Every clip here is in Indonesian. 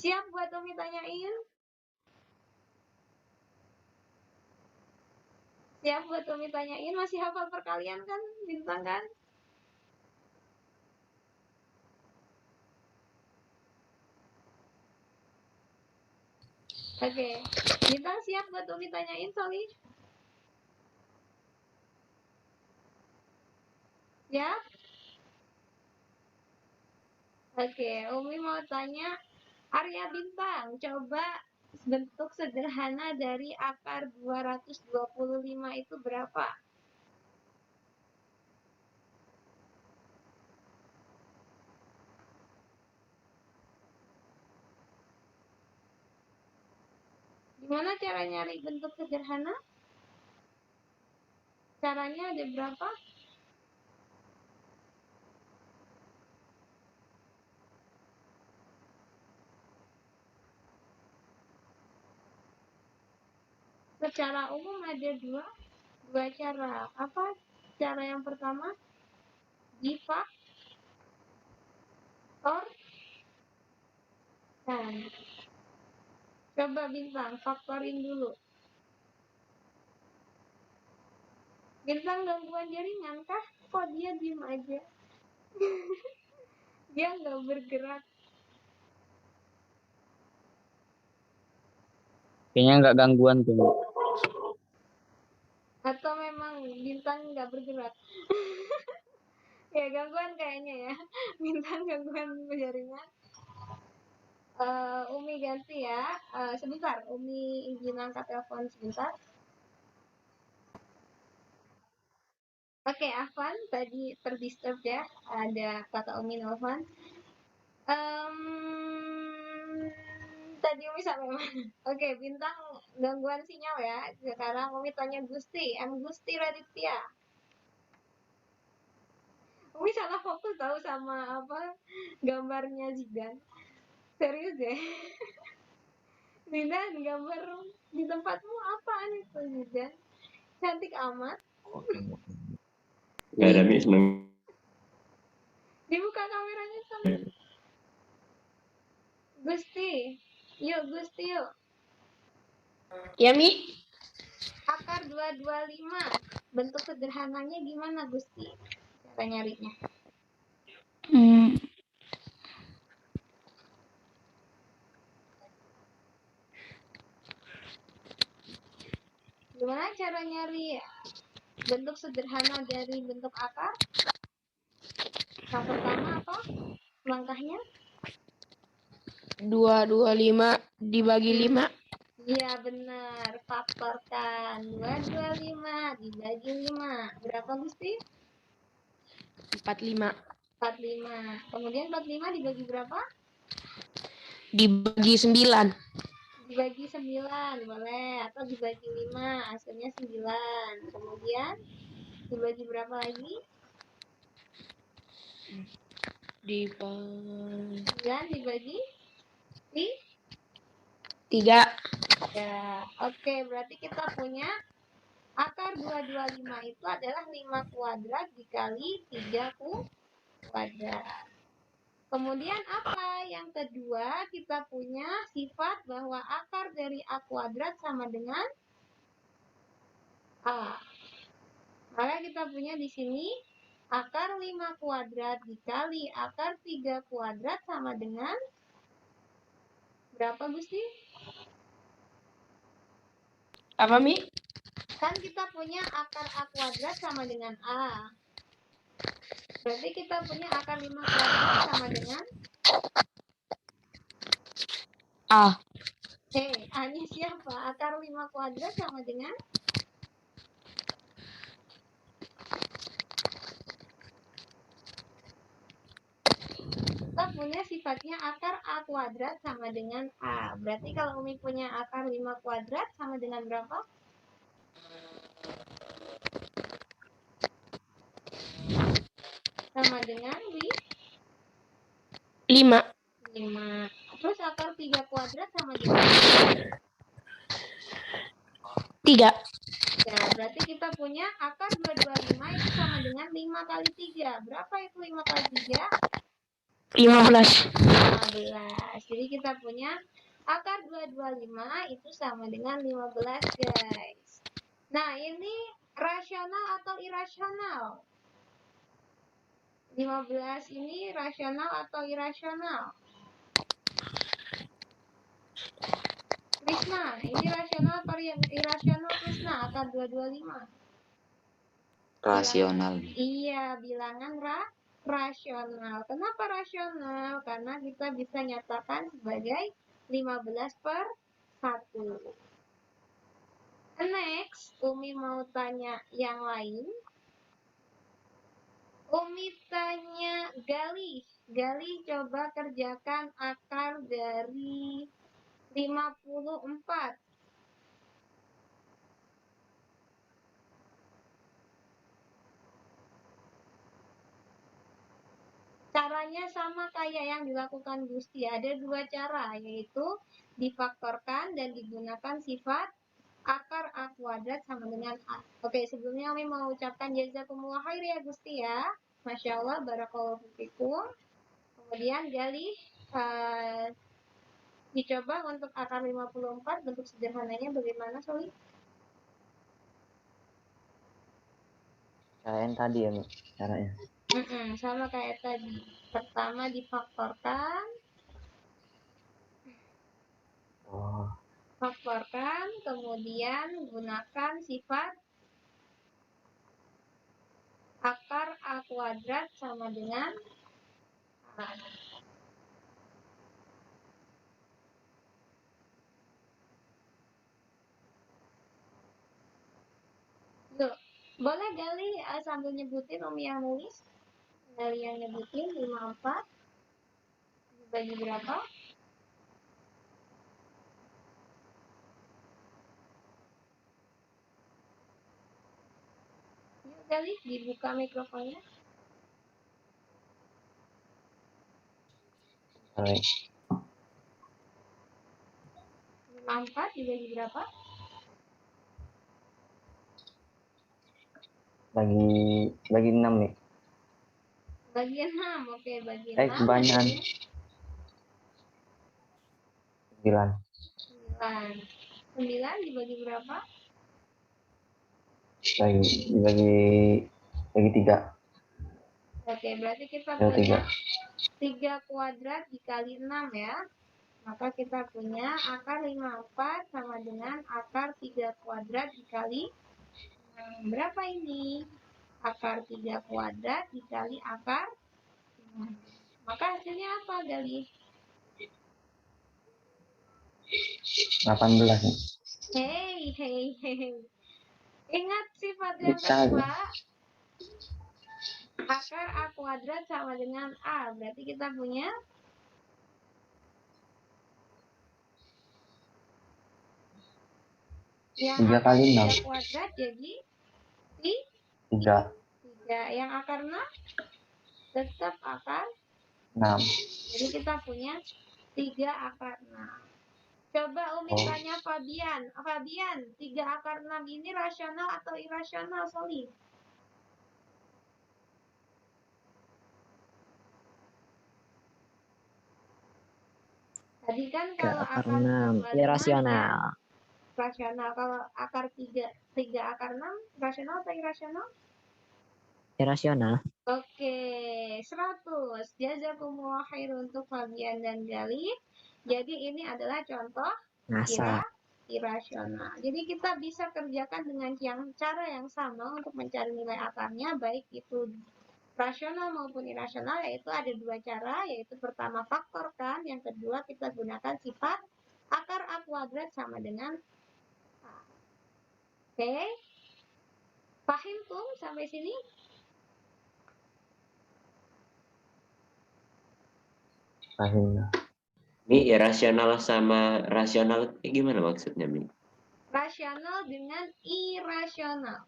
Siap buat Umi tanyain? Siap buat Umi tanyain? Masih hafal perkalian kan, Bintang kan? Oke, Bintang siap buat Umi tanyain, Solih? Siap? Oke, Umi mau tanya, Arya Bintang, coba bentuk sederhana dari akar 225 itu berapa? Gimana cara nyari bentuk sederhana? Caranya ada berapa? Secara umum ada dua cara. Apa cara yang pertama? Divaktor dan coba Bintang faktorin dulu. Bintang gangguan jaringan kah? Kok dia diem aja? Dia nggak bergerak. Kayaknya nggak gangguan tuh. Atau memang Bintang nggak bergerak? Ya gangguan kayaknya ya. Bintang gangguan jaringan. Umi ganti ya. Sebentar, Umi izin angkat telepon sebentar. Oke, Afan tadi terdisturb ya. Ada kakak Umi nelfon. Tadi Umi sampai mana? Oke, Bintang gangguan sinyal ya. Sekarang Umi tanya Gusti, Gusti Raditya. Umi salah fokus tahu sama apa gambarnya Zidan. Serius deh. Zidan, gambar di tempatmu apaan itu Zidan? Cantik amat. Gak ada Mi, seneng. Dibuka kameranya sama. Gusti, yuk Gusti yuk. Ya, Mi. Akar 225. Bentuk sederhananya gimana Gusti? Cara nyarinya. Gimana cara nyari bentuk sederhana dari bentuk akar? Yang pertama apa? Langkahnya? 225 dibagi 5. Iya benar, faktorkan 225 dibagi 5. Berapa Gusti? 45. 45. Kemudian 45 dibagi berapa? Dibagi 9. Dibagi 9, boleh. Atau dibagi 5, hasilnya 9. Kemudian dibagi berapa lagi? 9 dibagi 3. Ya, oke, berarti kita punya akar 225 itu adalah 5 kuadrat dikali 3 kuadrat. Kemudian apa? Yang kedua, kita punya sifat bahwa akar dari A kuadrat sama dengan A. Maka kita punya di sini akar 5 kuadrat dikali akar 3 kuadrat sama dengan berapa, Gusti? Apa, Mi? Kan kita punya akar A kuadrat sama dengan A. Berarti kita punya akar 5 kuadrat sama dengan A. A-nya siapa? Akar 5 kuadrat sama dengan kita punya sifatnya akar A kuadrat sama dengan A. Berarti kalau Umi punya akar 5 kuadrat sama dengan berapa? Sama dengan 5. 5. Terus akar 3 kuadrat sama dengan 3. ya, berarti kita punya akar 225 itu sama dengan 5 kali 3. Berapa itu 5 kali 3? 15. 15. Jadi kita punya akar 225 itu sama dengan 15, guys. Nah, ini rasional atau irasional? 15 ini rasional atau irasional? Krisna, ini rasional atau irasional, Krisna? Akar 225. Rasional. Iya, bilangan rasional. Kenapa rasional? Karena kita bisa nyatakan sebagai 15/1. Next, Umi mau tanya yang lain. Umi tanya Galih. Galih coba kerjakan akar dari 54. Caranya sama kayak yang dilakukan Gusti. Ada dua cara, yaitu difaktorkan dan digunakan sifat akar A kuadrat sama dengan A. Oke, sebelumnya kami mau ucapkan jazakumullah khair ya Gusti ya. Masya Allah, barakallahu fikum. Kemudian Galih dicoba untuk akar 54, bentuk sederhananya bagaimana, Soli? Cara yang tadi ya, caranya. Sama kayak tadi. Pertama difaktorkan. Faktorkan, kemudian gunakan sifat akar A kuadrat sama dengan A. Tuh, boleh Gali sambil nyebutin Umi yang nulis? Gali yang nyebutin 54 dibagi berapa? Yuk Gali, dibuka mikrofonnya. Baik. 54 dibagi berapa? Bagi 6 nih. Bagi 6, oke, bagi 6. Kebanyakan. 9. 9 dibagi berapa? Bagi 3. Oke, berarti kita punya 3 kuadrat dikali 6 ya. Maka kita punya akar 54 sama dengan akar 3 kuadrat dikali 6. Berapa ini? Akar 3 kuadrat dikali akar 6. Maka hasilnya apa, Gali? 18 nih. Hei. Ingat sifat yang kedua. Akar A kuadrat sama dengan A. Berarti kita punya 3 kali 6. 3 kuadrat jadi 3. Yang akar 6 tetap akar 6. Jadi kita punya 3 akar 6. Coba Umi tanya Fabian. Fabian, 3 akar 6 ini rasional atau irasional, Soli? Tadi kan kalau akar 6 irasional. Rasional. Kalau akar 3 akar 6 rasional atau irasional? Irasional. Oke, 100. Jazakumullah khair untuk Fabian dan Gali. Jadi ini adalah contoh irasional. Jadi kita bisa kerjakan dengan cara yang sama untuk mencari nilai akarnya, baik itu rasional maupun irasional, yaitu ada dua cara, yaitu pertama faktorkan, yang kedua kita gunakan sifat akar A kuadrat sama dengan A. Oke? Paham tuh sampai sini? Paham. Ini irasional sama rasional gimana maksudnya, Mi? Rasional dengan irasional.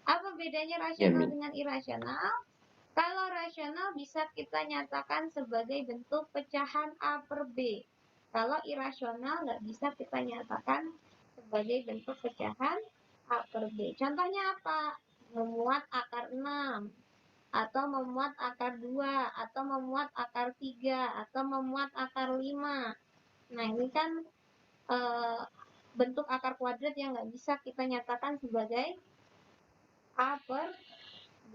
Apa bedanya rasional dengan irasional? Kalau rasional bisa kita nyatakan sebagai bentuk pecahan A per B. Kalau irasional nggak bisa kita nyatakan sebagai bentuk pecahan A per B. Contohnya apa? Memuat akar 6. atau memuat akar 2, atau memuat akar 3, atau memuat akar 5. Nah, ini kan bentuk akar kuadrat yang nggak bisa kita nyatakan sebagai A per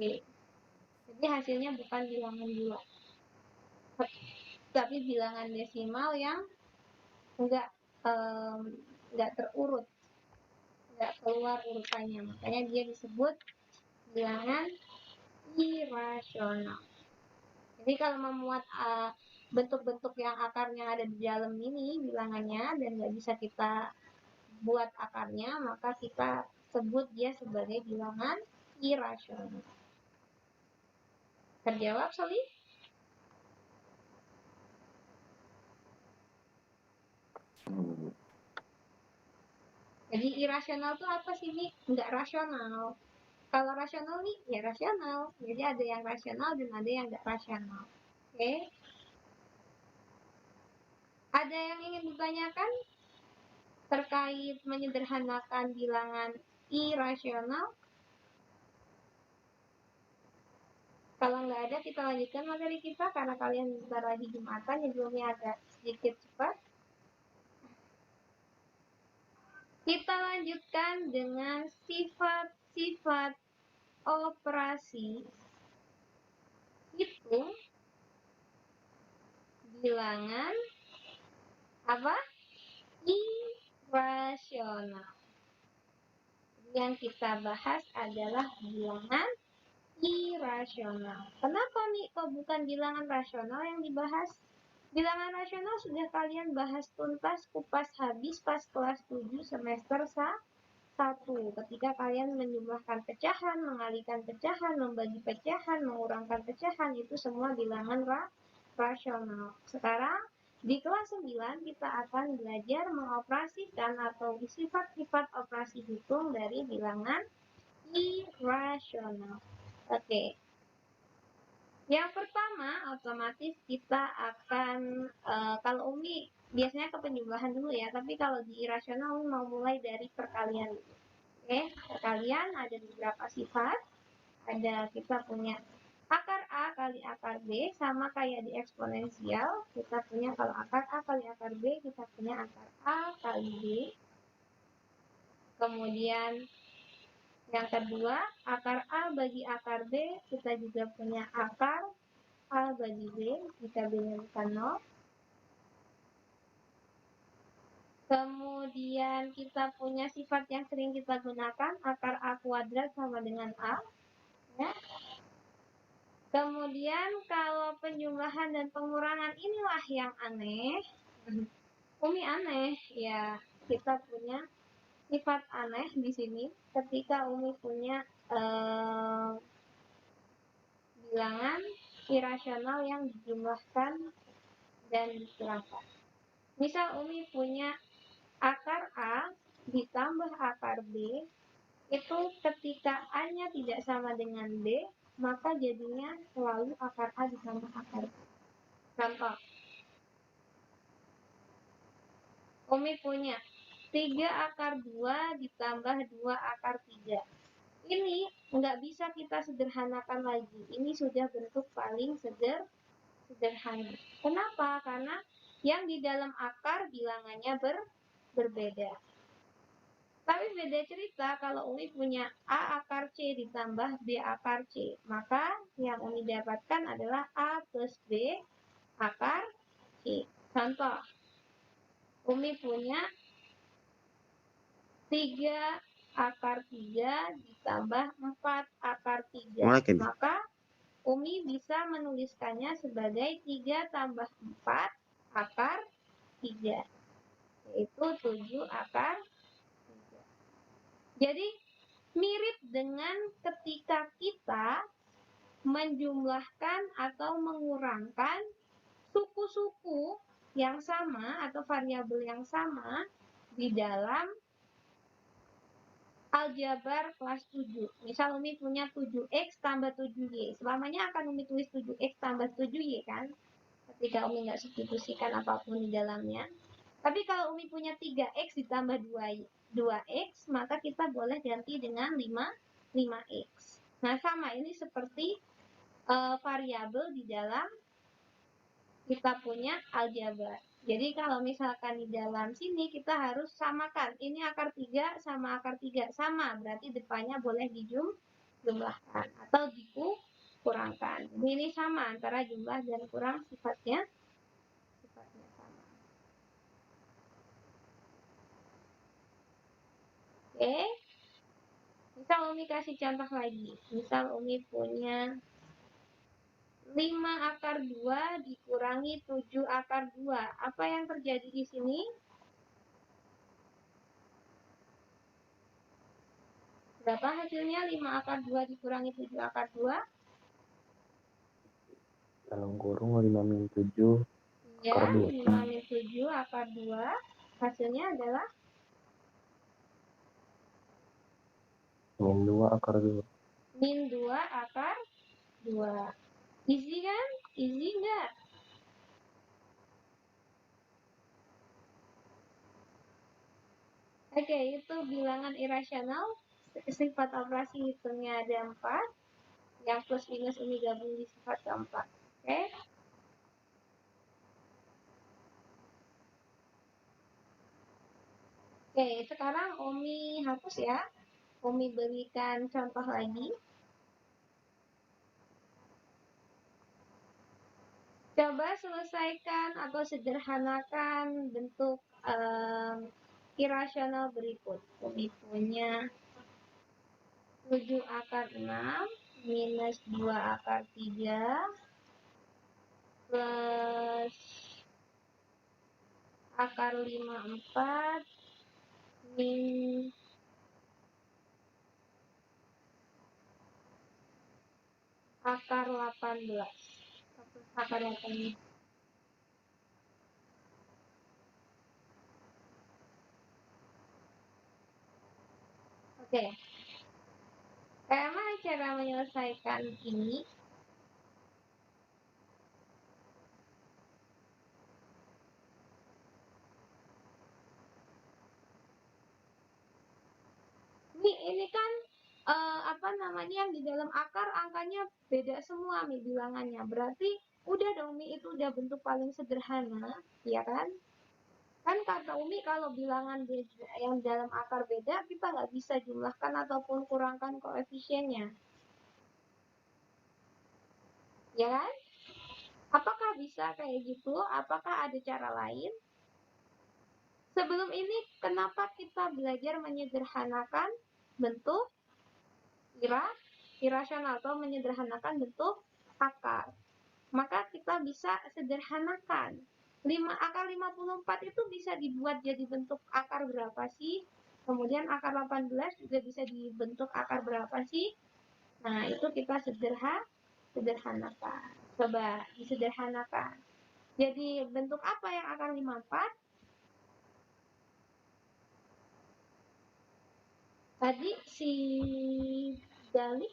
B. Jadi hasilnya bukan bilangan bulat, tapi bilangan desimal yang nggak terurut, nggak keluar urutannya. Makanya dia disebut bilangan irasional. Jadi kalau memuat bentuk-bentuk yang akarnya ada di dalam ini bilangannya dan nggak bisa kita buat akarnya, maka kita sebut dia sebagai bilangan irasional. Terjawab, Soli? Jadi irasional itu apa sih, Mi? Nggak rasional. Kalau rasional nih, ya rasional. Jadi ada yang rasional dan ada yang nggak rasional. Oke? Ada yang ingin ditanyakan terkait menyederhanakan bilangan irasional? Kalau nggak ada, kita lanjutkan materi kita karena kalian bentar lagi Jumatan, jadwalnya agak sedikit cepat. Kita lanjutkan dengan sifat-sifat operasi hitung bilangan apa? Irasional. Yang kita bahas adalah bilangan irasional. Kenapa nih kok bukan bilangan rasional yang dibahas? Bilangan rasional sudah kalian bahas tuntas, kupas habis pas kelas 7 semester 1. Ketika kalian menjumlahkan pecahan, mengalihkan pecahan, membagi pecahan, mengurangkan pecahan, itu semua bilangan rasional. Sekarang di kelas 9 kita akan belajar mengoperasikan atau sifat-sifat operasi hitung dari bilangan irasional. Oke. Yang pertama, otomatis kita akan, kalau Umi biasanya ke penjumlahan dulu ya, tapi kalau di irasional Umi mau mulai dari perkalian dulu. Oke, perkalian ada beberapa sifat. Ada kita punya akar A kali akar B, sama kayak di eksponensial. Kita punya kalau akar A kali akar B, kita punya akar A kali B. Kemudian yang kedua, akar A bagi akar B, kita juga punya akar A bagi B, jika B-nya bukan 0. Kemudian kita punya sifat yang sering kita gunakan, akar A kuadrat sama dengan A. Ya. Kemudian kalau penjumlahan dan pengurangan inilah yang aneh. Umi aneh, ya kita punya sifat aneh di sini ketika Umi punya bilangan irasional yang dijumlahkan dan dikurangkan. Misal Umi punya akar A ditambah akar B, itu ketika A-nya tidak sama dengan B, maka jadinya selalu akar A ditambah akar B. Contoh, Umi punya 3 akar 2 ditambah 2 akar 3. Ini nggak bisa kita sederhanakan lagi. Ini sudah bentuk paling sederhana. Kenapa? Karena yang di dalam akar bilangannya berbeda. Tapi beda cerita kalau Umi punya A akar C ditambah B akar C. Maka yang Umi dapatkan adalah A plus B akar C. Contoh, Umi punya 3 akar 3 ditambah 4 akar 3. Maka Umi bisa menuliskannya sebagai 3 tambah 4 akar 3. Yaitu 7 akar 3. Jadi mirip dengan ketika kita menjumlahkan atau mengurangkan suku-suku yang sama atau variabel yang sama di dalam aljabar kelas 7. Misal Umi punya 7x tambah 7y. Selamanya akan Umi tulis 7x tambah 7y kan? Ketika Umi nggak substitusikan apapun di dalamnya. Tapi kalau Umi punya 3x ditambah 2x, maka kita boleh ganti dengan 5x. Nah, sama ini seperti variabel di dalam kita punya aljabar. Jadi kalau misalkan di dalam sini kita harus samakan. Ini akar 3 sama akar 3 sama, berarti depannya boleh dijumlahkan atau dikurangkan. Jadi ini sama antara jumlah dan kurang sifatnya sama. Oke. Misal Umi kasih contoh lagi. Misal Umi punya 5 akar 2 dikurangi 7 akar 2. Apa yang terjadi di sini? Berapa hasilnya? 5 akar 2 dikurangi 7 akar 2? Dalam kurung 5 min 7 Ya, akar 2. 5 min 7 akar 2. Hasilnya adalah Min 2 akar 2. min 2 akar 2. Easy kan? Easy enggak? Oke, itu bilangan irasional. Sifat operasi hitungnya ada 4. Yang plus minus Umi gabung di sifat keempat. Oke? Oke, sekarang Umi hapus ya. Umi berikan contoh lagi. Coba selesaikan atau sederhanakan bentuk irasional berikut. Umi punya 7 akar 6 minus 2 akar 3 plus akar 54 min akar 18. Akar 18. Oke. Bagaimana cara menyelesaikan ini? Ini kan yang di dalam akar angkanya beda semua Mi bilangannya. Berarti udah dong Mi, itu udah bentuk paling sederhana, ya kan? Kan kata Umi kalau bilangan yang dalam akar beda kita nggak bisa jumlahkan ataupun kurangkan koefisiennya. Ya kan? Apakah bisa kayak gitu? Apakah ada cara lain? Sebelum ini kenapa kita belajar menyederhanakan bentuk irasional atau menyederhanakan bentuk akar? Maka kita bisa sederhanakan. Akar 54 itu bisa dibuat jadi bentuk akar berapa sih? Kemudian akar 18 juga bisa dibentuk akar berapa sih? Nah, itu kita sederhanakan. Coba disederhanakan. Jadi bentuk apa yang akar 54? Tadi si Dali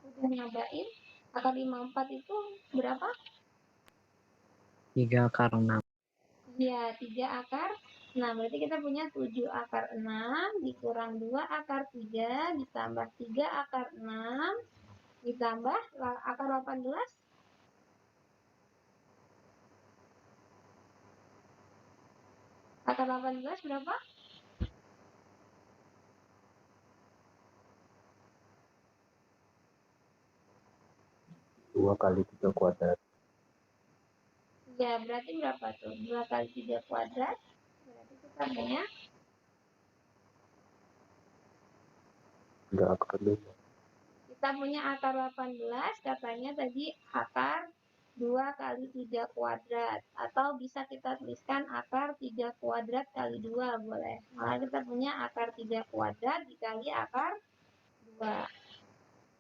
udah nyobain akar 54 itu berapa? 3 akar 6. Ya, 3 akar 6. Berarti kita punya 7 akar 6 dikurang 2 akar 3 ditambah 3 akar 6 ditambah akar 18. Akar 18 berapa? 2 kali 3 kuadrat. Ya, berarti berapa tuh? 2 kali 3 kuadrat. Berarti kita punya 3 akar 2. Kita punya akar 18, katanya tadi akar 2 kali 3 kuadrat. Atau bisa kita tuliskan akar 3 kuadrat kali 2, boleh. Maka kita punya akar 3 kuadrat dikali akar 2.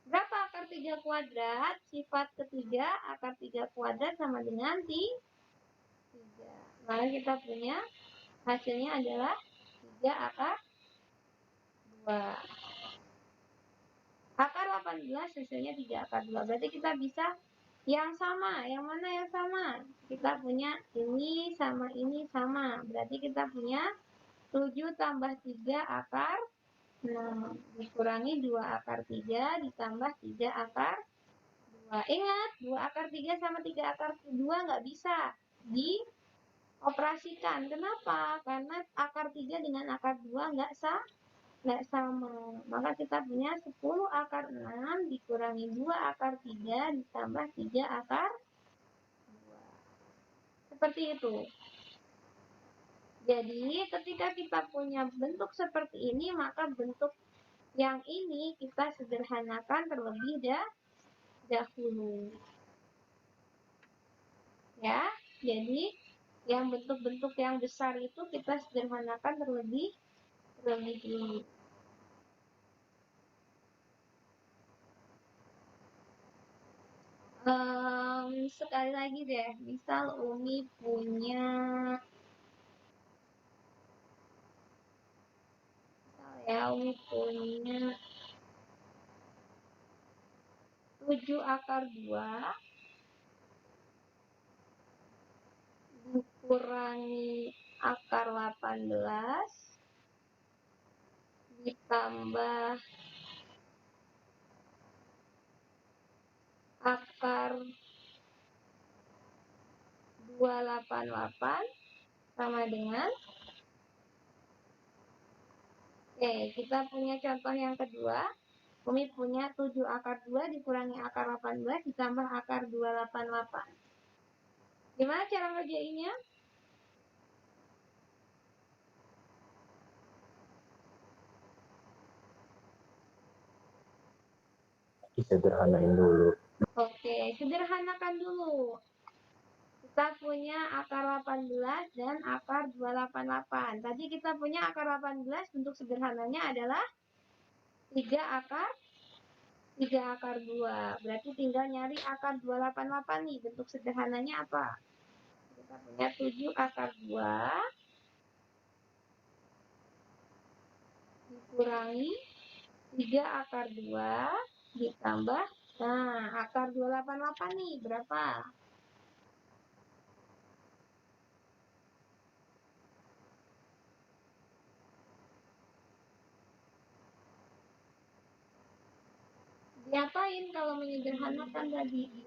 Berapa akar 3 kuadrat? Sifat ketiga, akar 3 kuadrat sama dengan 3. Maka kita punya hasilnya adalah 3 akar 2. Akar 18 hasilnya 3 akar 2. Berarti kita bisa yang sama. Yang mana yang sama? Kita punya ini sama ini sama. Berarti kita punya 7 tambah 3 akar 6. Dikurangi 2 akar 3 ditambah 3 akar Ingat, 2 akar 3 sama 3 akar 2 nggak bisa dioperasikan. Kenapa? Karena akar 3 dengan akar 2 nggak sama. Maka kita punya 10 akar 6 dikurangi 2 akar 3 ditambah 3 akar 2. Seperti itu. Jadi, ketika kita punya bentuk seperti ini, maka bentuk yang ini kita sederhanakan terlebih dahulu. Ya, jadi yang bentuk-bentuk yang besar itu kita sederhanakan terlebih dulu. Sekali lagi deh, misal Umi punya 7 akar 2 dikurangi akar 18 ditambah akar 288 sama dengan kita punya contoh yang kedua. Umi punya 7 akar 2 dikurangi akar 18 ditambah akar 288. Gimana cara ngerjainnya? Disederhanain dulu. Oke, sederhanakan dulu. Kita punya akar 18 dan akar 288. Tadi kita punya akar 18, bentuk sederhananya adalah 3 akar 2. Berarti tinggal nyari akar 288 nih. Bentuk sederhananya apa? Kita punya 7 akar 2 dikurangi 3 akar 2 ditambah, akar 288 nih berapa? Diapain kalau menyederhanakan tadi?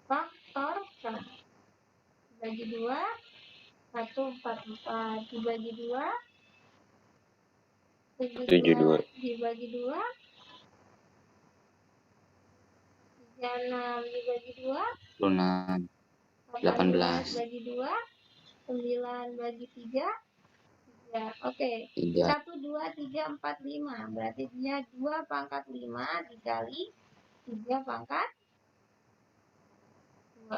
Faktorkan. Dibagi 2, 144. Dibagi 2, 72. Dibagi 2, 36. Dibagi 2, 26, 18. bagi 2, 9 bagi 3, 3. Oke. 3. 1, 2, 3, 4, 5. Berarti dia 2 pangkat 5 dikali 3 pangkat 2.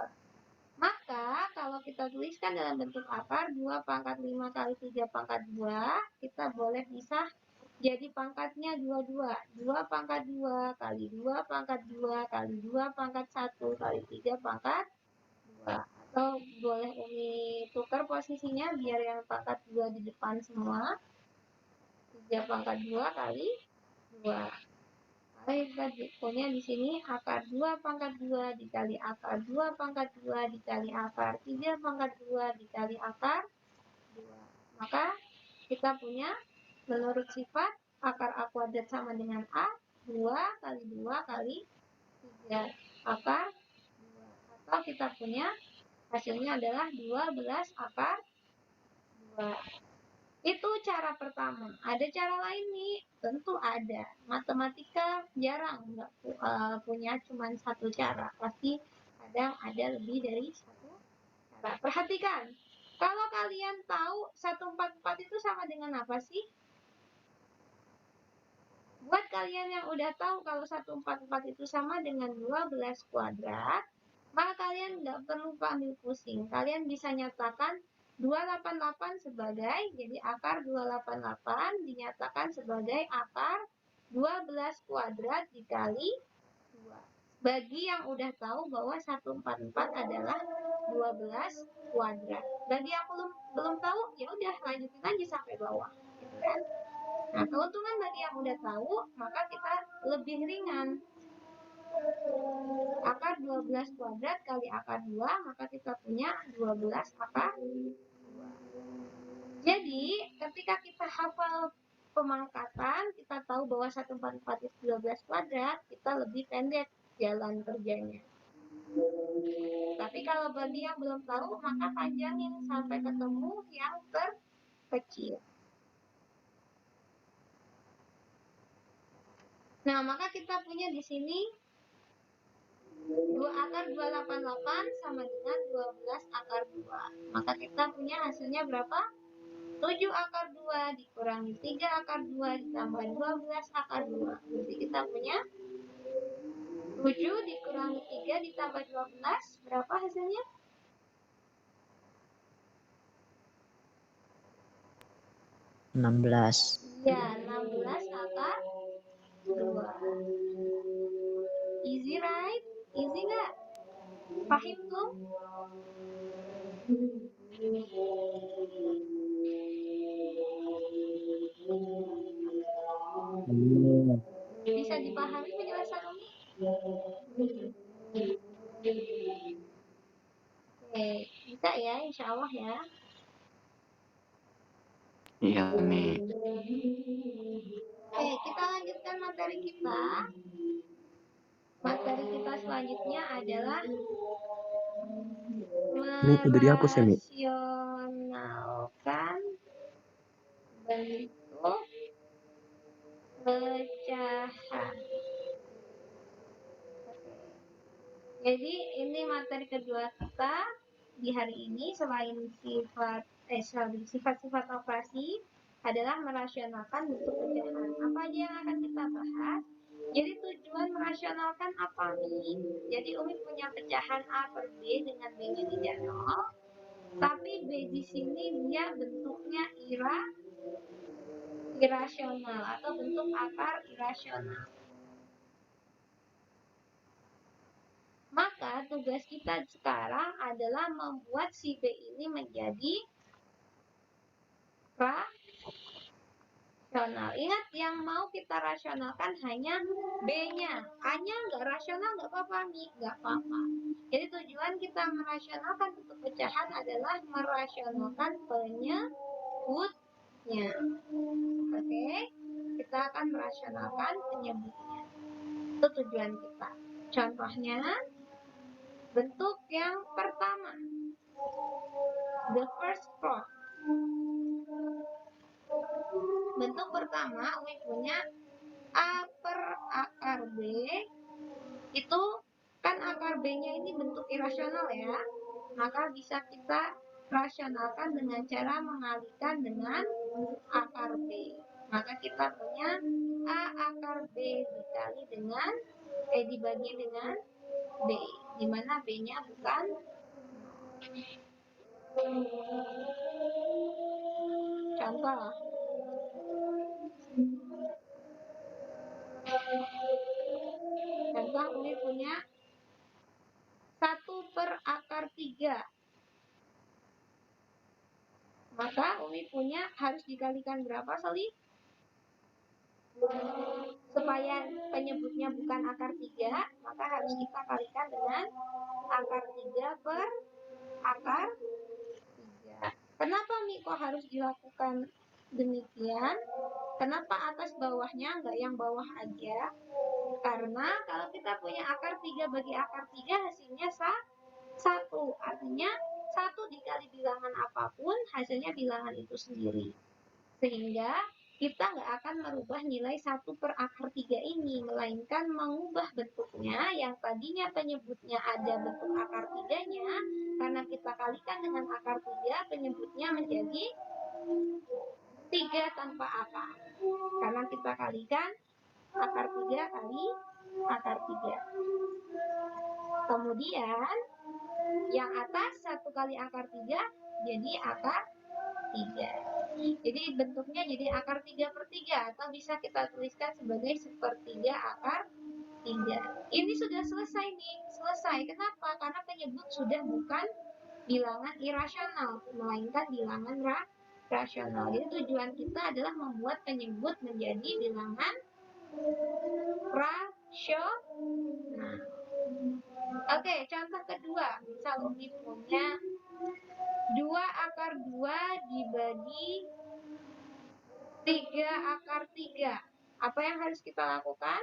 Maka kalau kita tuliskan dalam bentuk akar 2 pangkat 5 kali 3 pangkat 2, kita boleh pisah jadi pangkatnya 22. 2 pangkat 2 kali 2 pangkat 2 kali 2 pangkat 1 kali 3 pangkat 2. Atau boleh Umi tukar posisinya biar yang pangkat 2 di depan semua. 3 pangkat 2 kali 2. Kita punya di sini akar 2 pangkat 2 dikali akar 2 pangkat 2 dikali akar 3 pangkat 2 dikali akar 2. Maka kita punya menurut sifat akar A kuadrat sama dengan A, 2 kali 2 kali 3 akar 2. Atau kita punya hasilnya adalah 12 akar 2. Itu cara pertama. Ada cara lain nih? Tentu ada. Matematika jarang nggak punya cuma satu cara. Pasti kadang ada lebih dari satu cara. Perhatikan. Kalau kalian tahu 144 itu sama dengan apa sih? Buat kalian yang udah tahu kalau 144 itu sama dengan 12 kuadrat, maka kalian nggak perlu ambil pusing. Kalian bisa nyatakan 288 sebagai, jadi akar 288 dinyatakan sebagai akar 12 kuadrat dikali 2. Bagi yang udah tahu bahwa 144 adalah 12 kuadrat. Bagi yang belum tahu, ya udah lanjutin aja sampai bawah, gitu kan? Nah, keuntungan bagi yang udah tahu, maka kita lebih ringan. Akar 12 kuadrat kali akar 2, maka kita punya 12 akar 2. Jadi, ketika kita hafal pemangkatan, kita tahu bahwa 144 itu 12 kuadrat, kita lebih pendek jalan kerjanya. Tapi kalau bagi yang belum tahu, maka panjangin sampai ketemu yang terkecil. Nah, maka kita punya di sini 2 akar 288 sama dengan 12 akar 2. Maka kita punya hasilnya berapa? 7 akar 2 dikurangi 3 akar 2 ditambah 12 akar 2. Jadi kita punya 7 dikurangi 3 ditambah 12. Berapa hasilnya? 16. Ya, 16 akar 2. Easy right? Easy nggak? Paham tuh? Bisa dipahami penjelasan Umi? Oke, bisa ya, insya Allah ya. Iya, Mi. Oke, kita lanjutkan materi kita. Materi kita selanjutnya adalah Mi, udah dihapus ya, Mi? merasionalkan bentuk pecahan. Jadi ini materi kedua kita di hari ini. Selain sifat-sifat operasi adalah merasionalkan bentuk pecahan. Apa aja yang akan kita bahas? Jadi tujuan merasionalkan apa nih? Jadi Umi punya pecahan A per B dengan B-nya tidak 0. Tapi B di sini dia bentuknya irasional atau bentuk akar irasional. Maka tugas kita sekarang adalah membuat si B ini menjadi rasional. Ingat, yang mau kita rasionalkan hanya B-nya. A-nya nggak rasional nggak apa-apa, Mi. Nggak apa-apa. Jadi tujuan kita merasionalkan bentuk pecahan adalah merasionalkan penyebutnya. Oke? Kita akan merasionalkan penyebutnya. Itu tujuan kita. Contohnya, bentuk yang pertama, the first part. Bentuk pertama, Umi punya A per akar B. Itu kan akar B-nya ini bentuk irasional ya. Maka bisa kita rasionalkan dengan cara mengalihkan dengan akar B. Maka kita punya A akar B dibagi dengan B, di mana B-nya bukan. Contoh, Umi punya 1 per akar 3. Maka Umi punya harus dikalikan berapa, Soli? Supaya penyebutnya bukan akar 3, maka harus kita kalikan dengan akar 3 per akar 3. Kenapa Mi kok harus dilakukan demikian? Kenapa atas bawahnya enggak yang bawah aja? Karena kalau kita punya akar 3 bagi akar 3 hasilnya 1. Artinya 1 dikali bilangan apapun hasilnya bilangan itu sendiri. Sehingga kita nggak akan merubah nilai 1 per akar 3 ini, melainkan mengubah bentuknya yang tadinya penyebutnya ada bentuk akar 3-nya, karena kita kalikan dengan akar 3, penyebutnya menjadi 3 tanpa akar. Karena kita kalikan akar 3 kali akar 3. Kemudian yang atas 1 kali akar 3 jadi akar 3. Jadi bentuknya jadi akar 3 per 3, atau bisa kita tuliskan sebagai 1/3 akar 3. Ini sudah selesai nih. Selesai. Kenapa? Karena penyebut sudah bukan bilangan irasional, melainkan bilangan rasional. Jadi tujuan kita adalah membuat penyebut menjadi bilangan rasional. Oke, contoh kedua. Misal Umi punya 2 akar 2 dibagi 3 akar 3. Apa yang harus kita lakukan?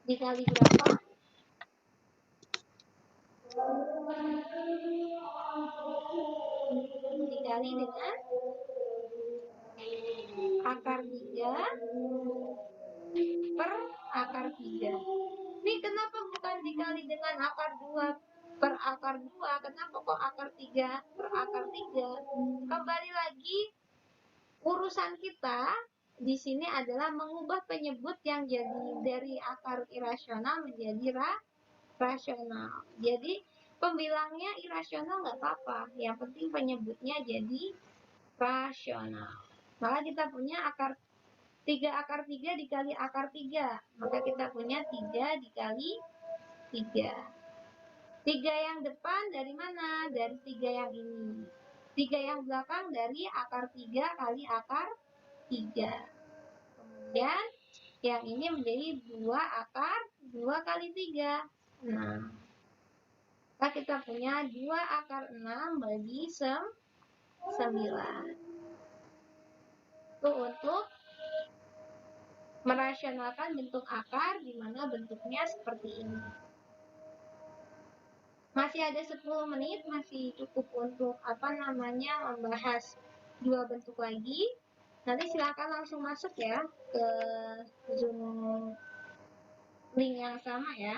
Dikali berapa? Dikali dengan akar 3 per akar 3. Ini kenapa bukan dikali dengan akar 2 per akar 2? Kenapa kok akar 3 per akar 3? Kembali lagi, urusan kita di sini adalah mengubah penyebut yang jadi dari akar irasional menjadi rasional. Jadi pembilangnya irasional nggak apa-apa, yang penting penyebutnya jadi rasional. Maka kita punya 3 akar 3 dikali akar 3. Maka kita punya 3 dikali 3. 3 yang depan dari mana? Dari 3 yang ini. 3 yang belakang dari akar 3 kali akar 3. Kemudian yang ini menjadi 2 akar 2 kali 3. Nah, maka kita punya 2 akar 6 bagi 9. Itu untuk merasionalkan bentuk akar di mana bentuknya seperti ini. Masih ada 10 menit, masih cukup untuk membahas 2 bentuk lagi. Nanti silakan langsung masuk ya ke Zoom link yang sama ya.